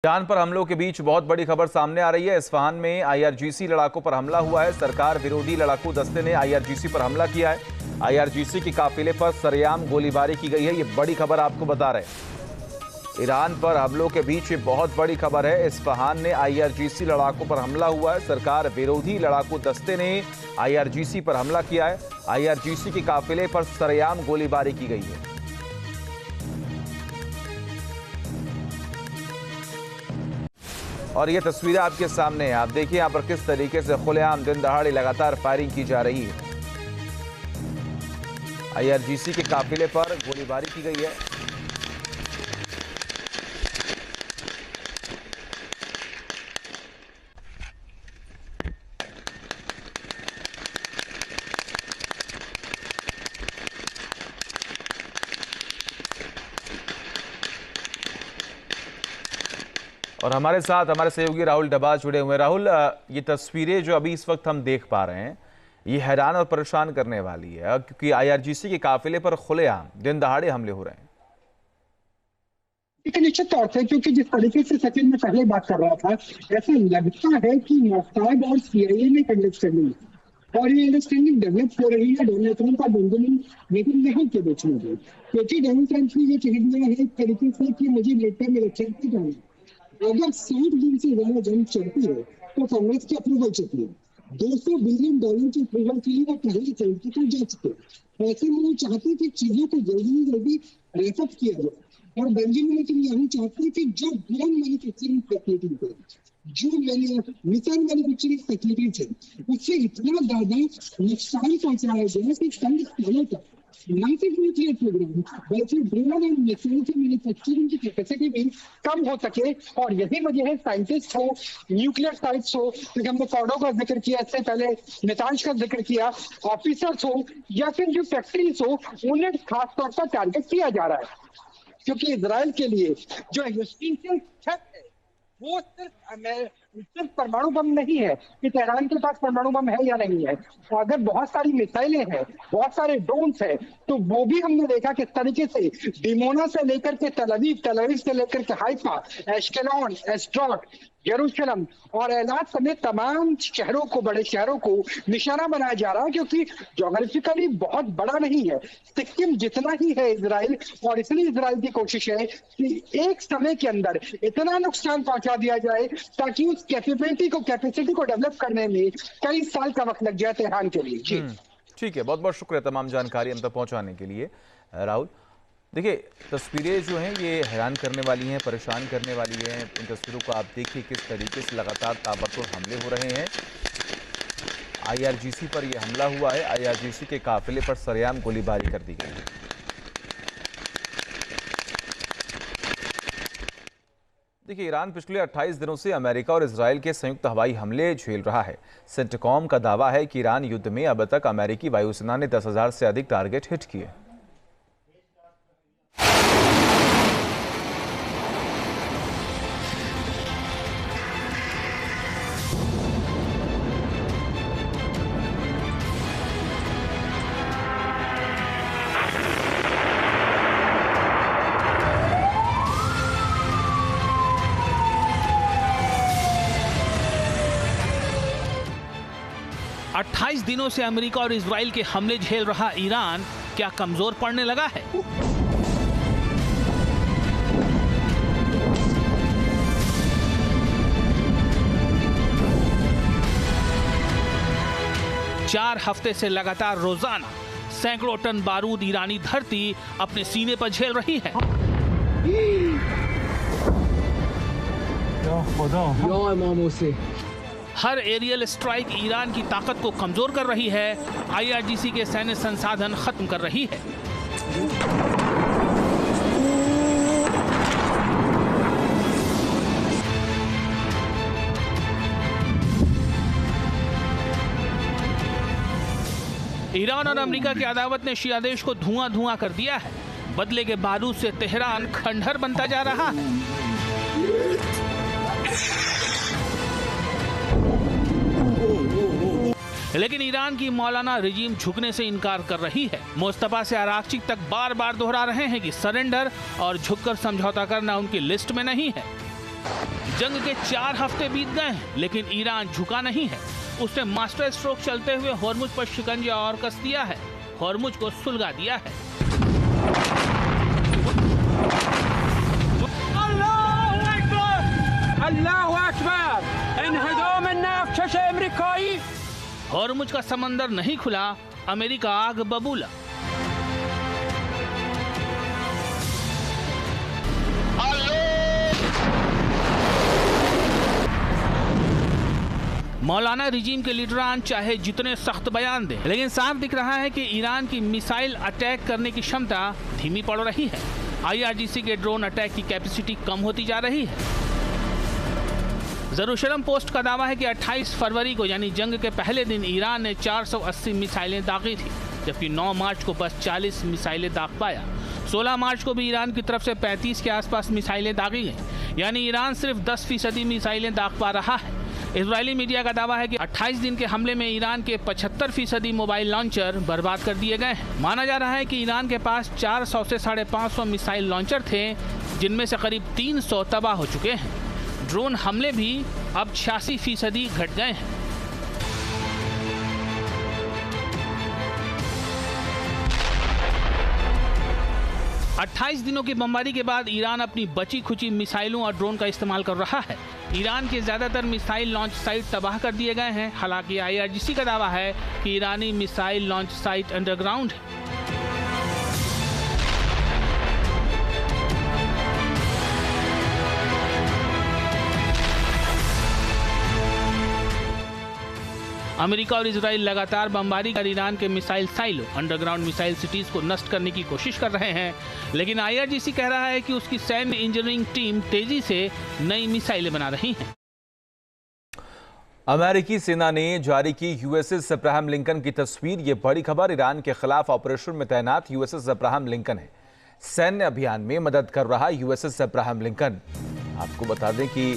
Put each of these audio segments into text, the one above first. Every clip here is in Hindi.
ईरान पर हमलों के बीच बहुत बड़ी खबर सामने आ रही है। इस्फहान में आईआरजीसी लड़ाकों पर हमला हुआ है। सरकार विरोधी लड़ाकू दस्ते ने आईआरजीसी पर हमला किया है। आईआरजीसी के काफिले पर सरेआम गोलीबारी की गई है। ये बड़ी खबर आपको बता रहे हैं। ईरान पर हमलों के बीच ये बहुत बड़ी खबर है। इस्फहान में आईआरजीसी लड़ाकों पर हमला हुआ है। सरकार विरोधी लड़ाकू दस्ते ने आईआरजीसी पर हमला किया है। आईआरजीसी के काफिले पर सरेआम गोलीबारी की गई है। और ये तस्वीरें आपके सामने हैं। आप देखिए यहाँ पर किस तरीके से खुलेआम दिन दहाड़े लगातार फायरिंग की जा रही है। आईआरजीसी के काफिले पर गोलीबारी की गई है। और हमारे साथ हमारे सहयोगी राहुल डबाज जुड़े हुए हैं। राहुल, ये तस्वीरें जो अभी इस वक्त हम देख पा रहे हैं, ये हैरान और परेशान करने वाली है, क्योंकि आईआरजीसी के काफिले पर खुलेआम दिन दहाड़े हमले हो रहे हैं। निश्चित तौर से, क्योंकि जिस तरीके से सचिन में पहले बात कर रहा था, ऐसा लगता है कि मोसाद और सीआईए में अंडरस्टैंडिंग और ये अंडरस्टैंडिंग डेवलप हो रही है डोनाल्ड ट्रंप और बेंजामिन नेतन्याहू के बीच में। क्योंकि डोनाल्ड ट्रंप ने ये कह दिया है एक तरीके से कि मुझे मिलिट्री में इलेक्शन नहीं जाना। अगर 60 दिन से ज्यादा जंग चलती है तो कांग्रेस की अप्रूवल चाहिए। $200 बिलियन की अप्रूवल के लिए वो पहले चलती तो जा चुके। ऐसे में वो चाहते कि चीजों को जल्दी रैपअप किया जाए। और बेंजामिन नेतन्याहू चाहते हैं कि जो ड्रोन मैन्युफैक्चरिंग फैसिलिटी है, जो मिसाइल मैन्युफैक्चरिंग फैसिलिटीज है, उससे इतना ज्यादा नुकसान पहुंचाया गया कि कई सालों तक ना सिर्फ न्यूक्लियर प्रोग्राम बल्कि ड्रोन और मिसाइल की मैन्युफैक्चरिंग की कैपेसिटी भी कम हो सके। और यही वजह है साइंटिस्ट हो, न्यूक्लियर साइंटिस्ट हो, क्योंकि हमने कॉडो का जिक्र किया, इससे पहले नेतांश का जिक्र किया, ऑफिसर्स हो या फिर जो फैक्ट्रीज हो, उन्हें खासतौर पर टारगेट किया जा रहा है। क्योंकि इजराइल के लिए जो एग्जिस्टेंशियल थ्रेट है वो सिर्फ परमाणु बम नहीं है कि तेहरान के पास परमाणु बम है या नहीं है। तो अगर बहुत सारी मिसाइलें हैं, बहुत सारे ड्रोन्स हैं, तो वो भी हमने देखा किस तरीके से डिमोना से लेकर के तल अवीव से लेकर के हाइफा, एश्केलॉन, एस्ट्रोड, यरूशलेम और एलात समेत तमाम शहरों को, बड़े शहरों को निशाना बनाया जा रहा है। क्योंकि ज्योग्राफिकली बहुत बड़ा नहीं है, सिक्किम जितना ही है इजराइल, और इसलिए इजराइल की कोशिश है कि एक समय के अंदर इतना नुकसान पहुंचा दिया जाए ताकि उस कैपेसिटी को डेवलप करने में कई साल का वक्त लग जाए तेहरान के लिए। जी ठीक है, बहुत बहुत शुक्रिया तमाम जानकारी हम तक पहुंचाने के लिए राहुल। देखिए, तस्वीरें जो हैं ये हैरान करने वाली हैं, परेशान करने वाली हैं। इन तस्वीरों को आप देखिए किस तरीके से लगातार ताबड़तोड़ हमले हो रहे हैं। आईआरजीसी पर यह हमला हुआ है। आईआरजीसी के काफिले पर सरेआम गोलीबारी कर दी गई है। देखिए, ईरान पिछले 28 दिनों से अमेरिका और इजराइल के संयुक्त हवाई हमले झेल रहा है। सेंटकॉम का दावा है कि ईरान युद्ध में अब तक अमेरिकी वायुसेना ने 10,000 से अधिक टारगेट हिट किए। 28 दिनों से अमेरिका और इजराइल के हमले झेल रहा ईरान क्या कमजोर पड़ने लगा है? चार हफ्ते से लगातार रोजाना सैकड़ों टन बारूद ईरानी धरती अपने सीने पर झेल रही है। हर एरियल स्ट्राइक ईरान की ताकत को कमजोर कर रही है, आईआरजीसी के सैन्य संसाधन खत्म कर रही है। ईरान और अमेरिका की अदावत ने शिया देश को धुआं कर दिया है। बदले के बारूद से तेहरान खंडहर बनता जा रहा है। लेकिन ईरान की मौलाना रिजीम झुकने से इनकार कर रही है। मुस्तफा से अरागची तक बार बार दोहरा रहे हैं कि सरेंडर और झुककर समझौता करना उनकी लिस्ट में नहीं है। जंग के 4 हफ्ते बीत गए हैं, लेकिन ईरान झुका नहीं है। उसने मास्टर स्ट्रोक चलते हुए हॉर्मुज पर शिकंजा और कस दिया है, हॉर्मुज को सुलगा दिया है। हॉर्मुज का समंदर नहीं खुला, अमेरिका आग बबूला। मौलाना रिजीम के लीडरान चाहे जितने सख्त बयान दें, लेकिन साफ दिख रहा है कि ईरान की मिसाइल अटैक करने की क्षमता धीमी पड़ रही है। IRGC के ड्रोन अटैक की कैपेसिटी कम होती जा रही है। जेरूसलम पोस्ट का दावा है कि 28 फरवरी को यानी जंग के पहले दिन ईरान ने 480 मिसाइलें दागी थी, जबकि 9 मार्च को बस 40 मिसाइलें दाग पाया। 16 मार्च को भी ईरान की तरफ से 35 के आसपास मिसाइलें दागी गईं, यानी ईरान सिर्फ 10% मिसाइलें दाग पा रहा है। इजरायली मीडिया का दावा है कि 28 दिन के हमले में ईरान के 75% मोबाइल लॉन्चर बर्बाद कर दिए गए हैं। माना जा रहा है कि ईरान के पास 400 से 550 मिसाइल लॉन्चर थे, जिनमें से करीब 300 तबाह हो चुके हैं। ड्रोन हमले भी अब 86% घट गए हैं। अट्ठाईस दिनों की बमबारी के बाद ईरान अपनी बची खुची मिसाइलों और ड्रोन का इस्तेमाल कर रहा है। ईरान के ज्यादातर मिसाइल लॉन्च साइट तबाह कर दिए गए हैं। हालांकि IRGC का दावा है कि ईरानी मिसाइल लॉन्च साइट अंडरग्राउंड है। अमेरिका और इजराइल लगातार बमबारी कर ईरान के missile silo, underground missile cities को नष्ट करने की कोशिश कर रहे हैं, लेकिन IRGC कह रहा है कि उसकी सैन्य इंजीनियरिंग टीम तेजी से नई मिसाइलें बना रही है। अमेरिकी सेना ने जारी की USS अब्राहम लिंकन की तस्वीर। ये बड़ी खबर। ईरान के खिलाफ ऑपरेशन में तैनात USS अब्राहम लिंकन है। सैन्य अभियान में मदद कर रहा USS अब्राहम लिंकन। आपको बता दें कि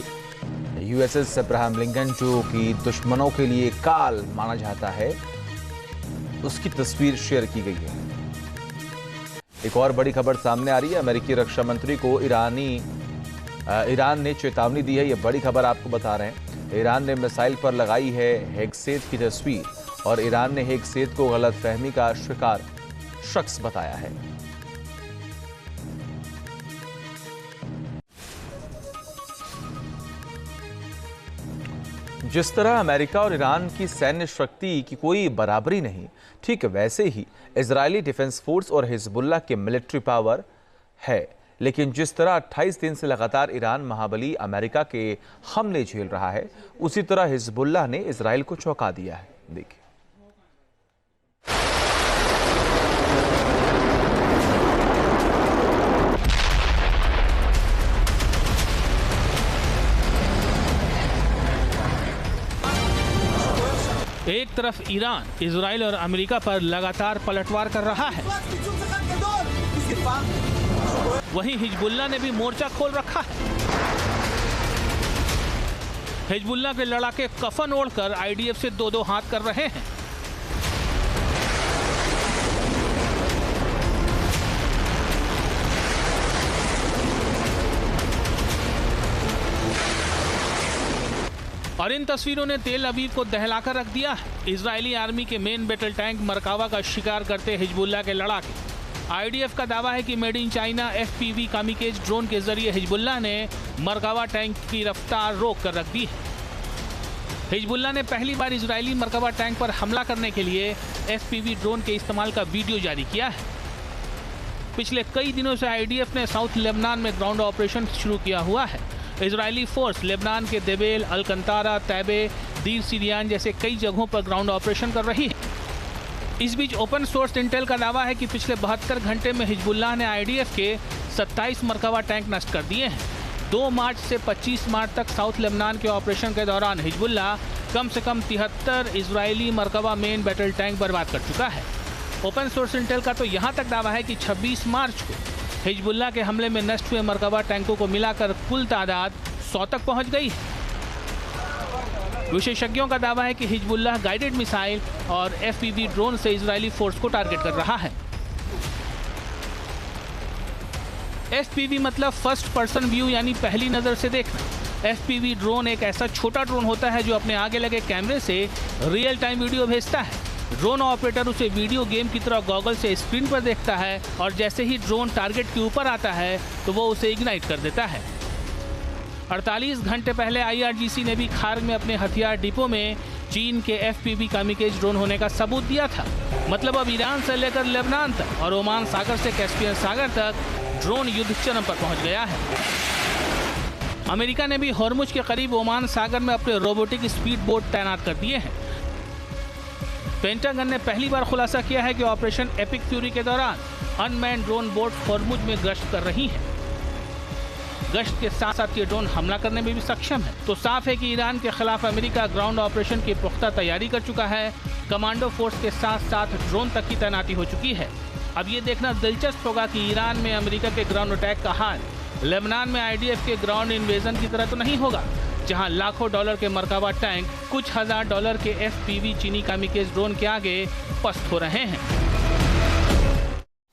USS अब्राहम लिंकन, जो कि दुश्मनों के लिए काल माना जाता है, उसकी तस्वीर शेयर की गई है। एक और बड़ी खबर सामने आ रही है। अमेरिकी रक्षा मंत्री को ईरान ने चेतावनी दी है। यह बड़ी खबर आपको बता रहे हैं। ईरान ने मिसाइल पर लगाई है हेगसेट की तस्वीर और ईरान ने हेगसेट को गलतफहमी का शिकार शख्स बताया है। जिस तरह अमेरिका और ईरान की सैन्य शक्ति की कोई बराबरी नहीं, ठीक वैसे ही इजरायली डिफेंस फोर्स और हिजबुल्लाह के मिलिट्री पावर है। लेकिन जिस तरह 28 दिन से लगातार ईरान महाबली अमेरिका के हमले झेल रहा है, उसी तरह हिजबुल्लाह ने इजराइल को चौंका दिया है। देखिए, एक तरफ ईरान इजराइल और अमेरिका पर लगातार पलटवार कर रहा है, वहीं हिजबुल्लाह ने भी मोर्चा खोल रखा है। हिजबुल्लाह के लड़ाके कफन ओढ़कर IDF से दो हाथ कर रहे हैं। और इन तस्वीरों ने तेल अवीव को दहलाकर रख दिया है। इजरायली आर्मी के मेन बैटल टैंक मरकावा का शिकार करते हिजबुल्लाह के लड़ाके। IDF का दावा है कि made in China FPV kamikaze drone के जरिए हिजबुल्लाह ने मरकावा टैंक की रफ्तार रोक कर रख दी है। हिजबुल्लाह ने पहली बार इजरायली मरकावा टैंक पर हमला करने के लिए FPV ड्रोन के इस्तेमाल का वीडियो जारी किया है। पिछले कई दिनों से IDF ने साउथ लेबनान में ग्राउंड ऑपरेशन शुरू किया हुआ है। इजरायली फोर्स लेबनान के देबेल, अलकंतारा, तैबे, दीर सीरियान जैसे कई जगहों पर ग्राउंड ऑपरेशन कर रही है। इस बीच ओपन सोर्स इंटेल का दावा है कि पिछले 72 घंटे में हिजबुल्लाह ने IDF के 27 मरकावा टैंक नष्ट कर दिए हैं। 2 मार्च से 25 मार्च तक साउथ लेबनान के ऑपरेशन के दौरान हिजबुल्लाह कम से कम 73 Israeli Merkava main battle tank बर्बाद कर चुका है। ओपन सोर्स इंटेल का तो यहाँ तक दावा है कि 26 मार्च को हिजबुल्लाह के हमले में नष्ट हुए मरकावा टैंकों को मिलाकर कुल तादाद 100 तक पहुँच गई है। विशेषज्ञों का दावा है कि हिजबुल्लाह गाइडेड मिसाइल और FPV ड्रोन से इजरायली फोर्स को टारगेट कर रहा है। FPV मतलब फर्स्ट पर्सन व्यू, यानी पहली नजर से देखना। FPV ड्रोन एक ऐसा छोटा ड्रोन होता है जो अपने आगे लगे कैमरे से रियल टाइम वीडियो भेजता है। ड्रोन ऑपरेटर उसे वीडियो गेम की तरह गॉगल से स्क्रीन पर देखता है और जैसे ही ड्रोन टारगेट के ऊपर आता है तो वो उसे इग्नाइट कर देता है। 48 घंटे पहले IRGC ने भी खार्ग में अपने हथियार डिपो में चीन के FPV कामिकेज ड्रोन होने का सबूत दिया था। मतलब अब ईरान से लेकर लेबनान तक और ओमान सागर से कैस्पियन सागर तक ड्रोन युद्ध चरम पर पहुंच गया है। अमेरिका ने भी हॉर्मुज के करीब ओमान सागर में अपने रोबोटिक स्पीड बोट तैनात कर दिए हैं। पेंटागन ने पहली बार खुलासा किया है कि ऑपरेशन एपिक फ्यूरी के दौरान अनमैन्ड ड्रोन बोट हॉर्मुज में गश्त कर रही हैं। गश्त के साथ साथ ये ड्रोन हमला करने में भी सक्षम है। तो साफ है कि ईरान के खिलाफ अमेरिका ग्राउंड ऑपरेशन की पुख्ता तैयारी कर चुका है। कमांडो फोर्स के साथ साथ ड्रोन तक की तैनाती हो चुकी है। अब ये देखना दिलचस्प होगा कि ईरान में अमेरिका के ग्राउंड अटैक का हाल लेबनान में IDF के ग्राउंड इन्वेजन की तरह तो नहीं होगा, जहां लाखों डॉलर के मरकाबा टैंक कुछ हजार डॉलर के FPV चीनी कामिकेज ड्रोन के आगे पस्त हो रहे हैं।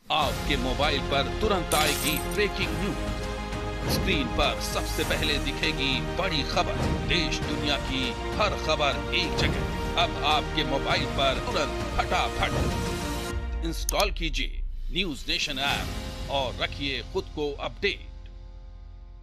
आपके मोबाइल पर तुरंत आएगी ब्रेकिंग न्यूज। स्क्रीन पर सबसे पहले दिखेगी बड़ी खबर। देश दुनिया की हर खबर एक जगह। अब आपके मोबाइल पर तुरंत फटाफट इंस्टॉल कीजिए न्यूज नेशन ऐप और रखिए खुद को अपडेट।